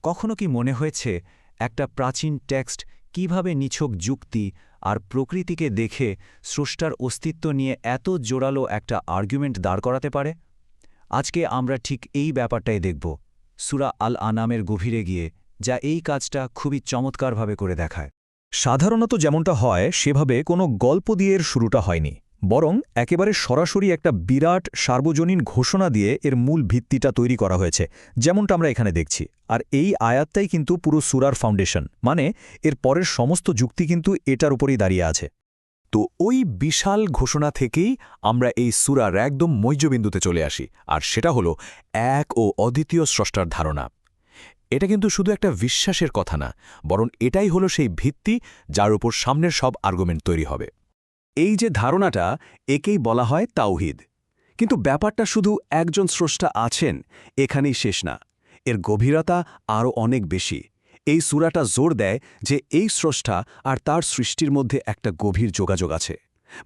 কখনো কি মনে হয়েছে একটা প্রাচীন টেক্সট কিভাবে নিছক যুক্তি আর প্রকৃতিকে দেখে স্রষ্টার অস্তিত্ব নিয়ে এত জোরালো একটা আর্গুমেন্ট দাঁড় করাতে পারে? আজকে আমরা ঠিক এই ব্যাপারটাই দেখব সূরা আল আনামের গভীরে গিয়ে, যা এই কাজটা খুবই চমৎকারভাবে করে দেখায়। সাধারণত যেমনটা হয় সেভাবে কোনো গল্প দিয়ে এর শুরুটা হয়নি, বরং একেবারে সরাসরি একটা বিরাট সার্বজনীন ঘোষণা দিয়ে এর মূল ভিত্তিটা তৈরি করা হয়েছে, যেমনটা আমরা এখানে দেখছি। আর এই আয়াতটাই কিন্তু পুরো সূরার ফাউন্ডেশন, মানে এর পরের সমস্ত যুক্তি কিন্তু এটার উপরেই দাঁড়িয়ে আছে। তো ওই বিশাল ঘোষণা থেকেই আমরা এই সূরার একদম মধ্যবিন্দুতে চলে আসি, আর সেটা হলো এক ও অদ্বিতীয় স্রষ্টার ধারণা। এটা কিন্তু শুধু একটা বিশ্বাসের কথা না, বরং এটাই হলো সেই ভিত্তি যার উপর সামনের সব আর্গুমেন্ট তৈরি হবে। এই যে ধারণাটা, একেই বলা হয় তাওহীদ। কিন্তু ব্যাপারটা শুধু একজন স্রষ্টা আছেন এখানেই শেষ না, এর গভীরতা আরও অনেক বেশি। এই সূরাটা জোর দেয় যে এই স্রষ্টা আর তার সৃষ্টির মধ্যে একটা গভীর যোগাযোগ আছে।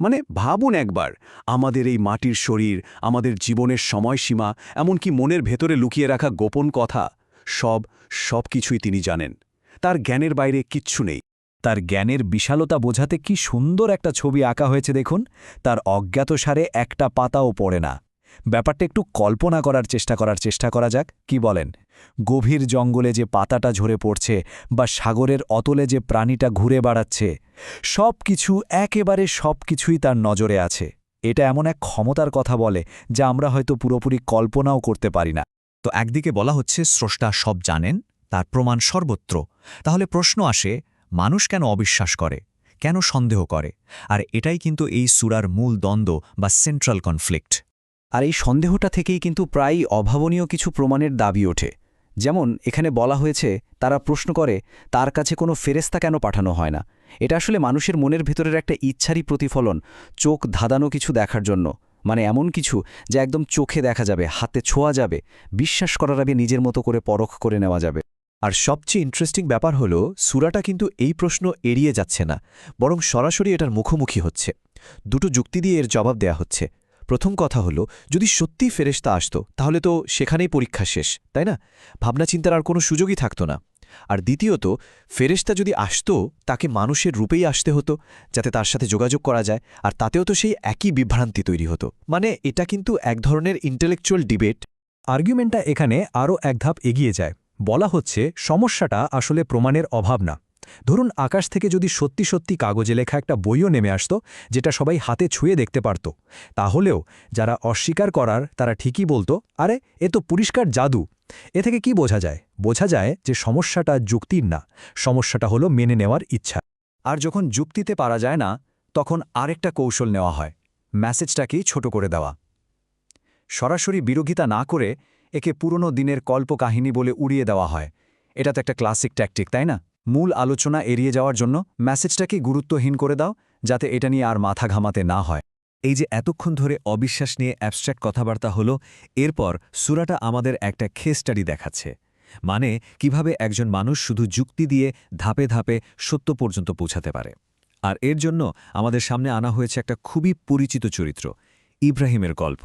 মানে ভাবুন একবার, আমাদের এই মাটির শরীর, আমাদের জীবনের সময়সীমা, এমনকি মনের ভেতরে লুকিয়ে রাখা গোপন কথা, সব কিছুই তিনি জানেন। তার জ্ঞানের বাইরে কিচ্ছু নেই। তার জ্ঞানের বিশালতা বোঝাতে কি সুন্দর একটা ছবি আঁকা হয়েছে দেখুন। তার অজ্ঞাতসারে একটা পাতাও পড়ে না। ব্যাপারটা একটু কল্পনা করার চেষ্টা করা যাক, কি বলেন? গভীর জঙ্গলে যে পাতাটা ঝরে পড়ছে, বা সাগরের অতলে যে প্রাণীটা ঘুরে বেড়াচ্ছে, একেবারে সব কিছুই তার নজরে আছে। এটা এমন এক ক্ষমতার কথা বলে যা আমরা হয়তো পুরোপুরি কল্পনাও করতে পারি না। তো একদিকে বলা হচ্ছে স্রষ্টা সব জানেন, তার প্রমাণ সর্বত্র। তাহলে প্রশ্ন আসে, মানুষ কেন অবিশ্বাস করে, কেন সন্দেহ করে? আর এটাই কিন্তু এই সূরার মূল দ্বন্দ্ব বা সেন্ট্রাল কনফ্লিক্ট। আর এই সন্দেহটা থেকেই কিন্তু প্রায়ই অভাবনীয় কিছু প্রমাণের দাবি ওঠে। যেমন এখানে বলা হয়েছে, তারা প্রশ্ন করে তার কাছে কোনো ফেরেশতা কেন পাঠানো হয় না। এটা আসলে মানুষের মনের ভেতরের একটা ইচ্ছারই প্রতিফলন, চোখ ধাঁধানো কিছু দেখার জন্য। মানে এমন কিছু যা একদম চোখে দেখা যাবে, হাতে ছোঁয়া যাবে, বিশ্বাস করার আগে নিজের মতো করে পরখ করে নেওয়া যাবে। আর সবচেয়ে ইন্টারেস্টিং ব্যাপার হলো, সূরাটা কিন্তু এই প্রশ্ন এড়িয়ে যাচ্ছে না, বরং সরাসরি এটার মুখোমুখি হচ্ছে। দুটো যুক্তি দিয়ে এর জবাব দেয়া হচ্ছে। প্রথম কথা হলো, যদি সত্যিই ফেরেশতা আসত তাহলে তো সেখানেই পরীক্ষা শেষ, তাই না? ভাবনা চিন্তার আর কোনো সুযোগই থাকত না। আর দ্বিতীয়ত, ফেরেশতা যদি আসত তাকে মানুষের রূপেই আসতে হতো, যাতে তার সাথে যোগাযোগ করা যায়, আর তাতেও তো সেই একই বিভ্রান্তি তৈরি হতো। মানে এটা কিন্তু এক ধরনের ইন্টেলেকচুয়াল ডিবেট। আর্গুমেন্টটা এখানে আরও এক ধাপ এগিয়ে যায়। বলা হচ্ছে সমস্যাটা আসলে প্রমাণের অভাব না। ধরুন আকাশ থেকে যদি সত্যি সত্যি কাগজে লেখা একটা বইও নেমে আসত, যেটা সবাই হাতে ছুঁয়ে দেখতে পারত, তাহলেও যারা অস্বীকার করার তারা ঠিকই বলতো, আরে এ তো পরিষ্কার জাদু। এ থেকে কি বোঝা যায়? বোঝা যায় যে সমস্যাটা যুক্তির না, সমস্যাটা হলো মেনে নেওয়ার ইচ্ছা। আর যখন যুক্তিতে পারা যায় না, তখন আরেকটা কৌশল নেওয়া হয়, মেসেজটাকেই ছোট করে দেওয়া। সরাসরি বিরোধিতা না করে একে পুরনো দিনের কল্পকাহিনী বলে উড়িয়ে দেওয়া হয়। এটা তো একটা ক্লাসিক ট্যাকটিক, তাই না? মূল আলোচনা এড়িয়ে যাওয়ার জন্য মেসেজটাকে গুরুত্বহীন করে দাও, যাতে এটা নিয়ে আর মাথা ঘামাতে না হয়। এই যে এতক্ষণ ধরে অবিশ্বাস নিয়ে অ্যাবস্ট্র্যাক্ট কথাবার্তা হলো, এরপর সূরাটা আমাদের একটা কেস স্টাডি দেখাচ্ছে। মানে কিভাবে একজন মানুষ শুধু যুক্তি দিয়ে ধাপে ধাপে সত্য পর্যন্ত পৌঁছাতে পারে। আর এর জন্য আমাদের সামনে আনা হয়েছে একটা খুবই পরিচিত চরিত্র, ইব্রাহিমের গল্প।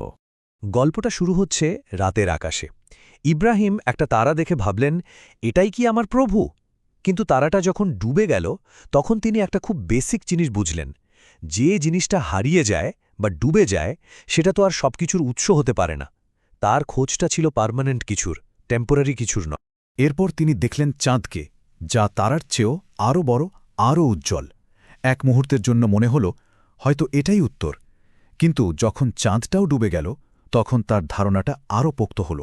গল্পটা শুরু হচ্ছে রাতের আকাশে। ইব্রাহিম একটা তারা দেখে ভাবলেন, এটাই কি আমার প্রভু? কিন্তু তারাটা যখন ডুবে গেল, তখন তিনি একটা খুব বেসিক জিনিস বুঝলেন। যে জিনিসটা হারিয়ে যায় বা ডুবে যায়, সেটা তো আর সবকিছুর উৎস হতে পারে না। তার খোঁজটা ছিল পার্মানেন্ট কিছুর, টেম্পোরারি কিছুর নয়। এরপর তিনি দেখলেন চাঁদকে, যা তারার চেয়েও আরও বড়, আরও উজ্জ্বল। এক মুহূর্তের জন্য মনে হল হয়তো এটাই উত্তর। কিন্তু যখন চাঁদটাও ডুবে গেল, তখন তার ধারণাটা আরও পোক্ত হল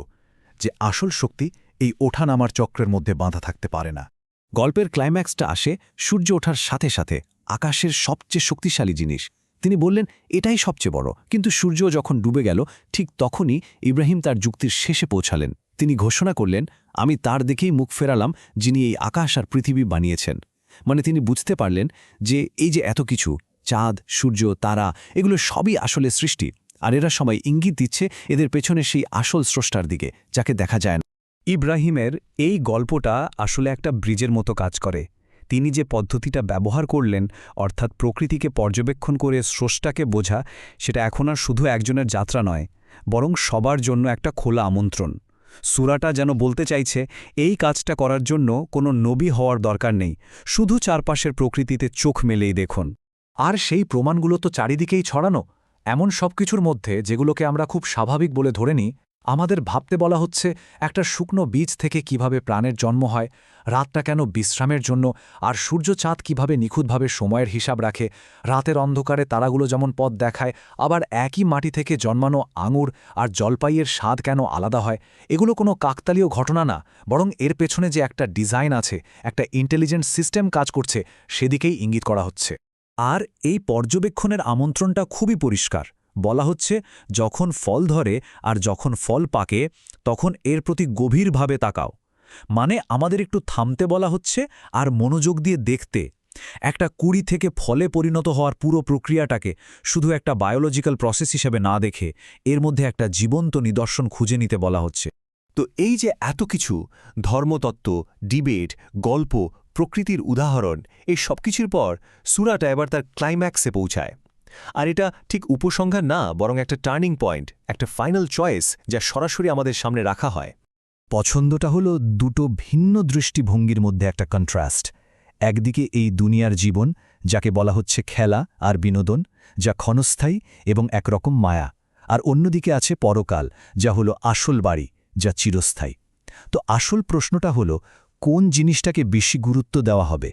যে আসল শক্তি এই ওঠানামার চক্রের মধ্যে বাঁধা থাকতে পারে না। গল্পের ক্লাইম্যাক্সটা আসে সূর্য ওঠার সাথে সাথে, আকাশের সবচেয়ে শক্তিশালী জিনিস। তিনি বললেন এটাই সবচেয়ে বড়। কিন্তু সূর্য যখন ডুবে গেল, ঠিক তখনই ইব্রাহিম তার যুক্তির শেষে পৌঁছালেন। তিনি ঘোষণা করলেন, আমি তার দিকেই মুখ ফেরালাম যিনি এই আকাশ আর পৃথিবী বানিয়েছেন। মানে তিনি বুঝতে পারলেন যে এই যে এত কিছু, চাঁদ, সূর্য, তারা, এগুলো সবই আসলে সৃষ্টি। আর এরা সবাই ইঙ্গিত দিচ্ছে এদের পেছনে সেই আসল স্রষ্টার দিকে, যাকে দেখা যায় না। ইব্রাহিমের এই গল্পটা আসলে একটা ব্রিজের মতো কাজ করে। তিনি যে পদ্ধতিটা ব্যবহার করলেন, অর্থাৎ প্রকৃতিকে পর্যবেক্ষণ করে স্রষ্টাকে বোঝা, সেটা এখন আর শুধু একজনের যাত্রা নয়, বরং সবার জন্য একটা খোলা আমন্ত্রণ। সূরাটা যেন বলতে চাইছে এই কাজটা করার জন্য কোনো নবী হওয়ার দরকার নেই, শুধু চারপাশের প্রকৃতিতে চোখ মেলেই দেখুন। আর সেই প্রমাণগুলো তো চারিদিকেই ছড়ানো, এমন সবকিছুর মধ্যে যেগুলোকে আমরা খুব স্বাভাবিক বলে ধরে নিই। আমাদের ভাবতে বলা হচ্ছে একটা শুকনো বীজ থেকে কিভাবে প্রাণের জন্ম হয়, রাতটা কেন বিশ্রামের জন্য, আর সূর্য চাঁদ কিভাবে নিখুঁতভাবে সময়ের হিসাব রাখে, রাতের অন্ধকারে তারাগুলো যেমন পথ দেখায়, আবার একই মাটি থেকে জন্মানো আঙুর আর জলপাইয়ের স্বাদ কেন আলাদা হয়। এগুলো কোনো কাকতালীয় ঘটনা না, বরং এর পেছনে যে একটা ডিজাইন আছে, একটা ইন্টেলিজেন্ট সিস্টেম কাজ করছে, সেদিকেই ইঙ্গিত করা হচ্ছে। আর এই পর্যবেক্ষণের আমন্ত্রণটা খুবই পরিষ্কার। বলা হচ্ছে যখন ফল ধরে আর যখন ফল পাকে তখন এর প্রতি গভীরভাবে তাকাও। মানে আমাদের একটু থামতে বলা হচ্ছে আর মনোযোগ দিয়ে দেখতে, একটা কুড়ি থেকে ফলে পরিণত হওয়ার পুরো প্রক্রিয়াটাকে শুধু একটা বায়োলজিক্যাল প্রসেস হিসেবে না দেখে এর মধ্যে একটা জীবন্ত নিদর্শন খুঁজে নিতে বলা হচ্ছে। তো এই যে এত কিছু ধর্মতত্ত্ব, ডিবেট, গল্প, প্রকৃতির উদাহরণ, এই সবকিছুর পর সূরাটা এবার তার ক্লাইম্যাক্সে পৌঁছায়। আর এটা ঠিক উপসংহার না, বরং একটা টার্নিং পয়েন্ট, একটা ফাইনাল চয়েস যা সরাসরি আমাদের সামনে রাখা হয়। পছন্দটা হলো দুটো ভিন্ন দৃষ্টিভঙ্গির মধ্যে একটা কন্ট্রাস্ট। একদিকে এই দুনিয়ার জীবন, যাকে বলা হচ্ছে খেলা আর বিনোদন, যা ক্ষণস্থায়ী এবং একরকম মায়া, আর অন্যদিকে আছে পরকাল, যা হলো আসল বাড়ি, যা চিরস্থায়ী। তো আসল প্রশ্নটা হলো কোন জিনিসটাকে বেশি গুরুত্ব দেওয়া হবে,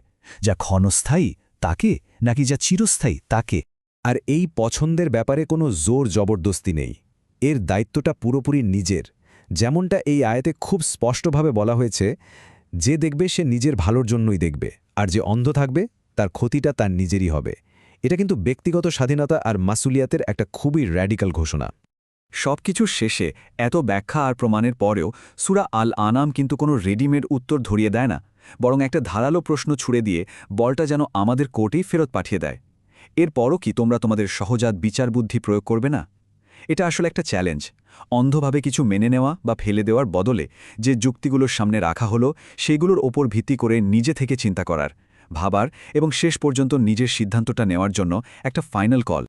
যা ক্ষণস্থায়ী তাকে নাকি যা চিরস্থায়ী তাকে? আর এই পছন্দের ব্যাপারে কোনো জোর জবরদস্তি নেই, এর দায়িত্বটা পুরোপুরি নিজের। যেমনটা এই আয়াতে খুব স্পষ্টভাবে বলা হয়েছে, যে দেখবে সে নিজের ভালোর জন্যই দেখবে, আর যে অন্ধ থাকবে তার ক্ষতিটা তার নিজেরই হবে। এটা কিন্তু ব্যক্তিগত স্বাধীনতা আর মাসুলিয়াতের একটা খুবই র্যাডিক্যাল ঘোষণা। সবকিছুর শেষে এত ব্যাখ্যা আর প্রমাণের পরেও সূরা আল আনাম কিন্তু কোনো রেডিমেড উত্তর ধরিয়ে দেয় না, বরং একটা ধারালো প্রশ্ন ছুড়ে দিয়ে বলটা যেন আমাদের কোর্টেই ফেরত পাঠিয়ে দেয়। এরপরও কি তোমরা তোমাদের সহজাত বিচার বুদ্ধি প্রয়োগ করবে না? এটা আসলে একটা চ্যালেঞ্জ, অন্ধভাবে কিছু মেনে নেওয়া বা ফেলে দেওয়ার বদলে যে যুক্তিগুলোর সামনে রাখা হলো সেগুলোর ওপর ভিত্তি করে নিজে থেকে চিন্তা করার, ভাবার এবং শেষ পর্যন্ত নিজের সিদ্ধান্তটা নেওয়ার জন্য একটা ফাইনাল কল।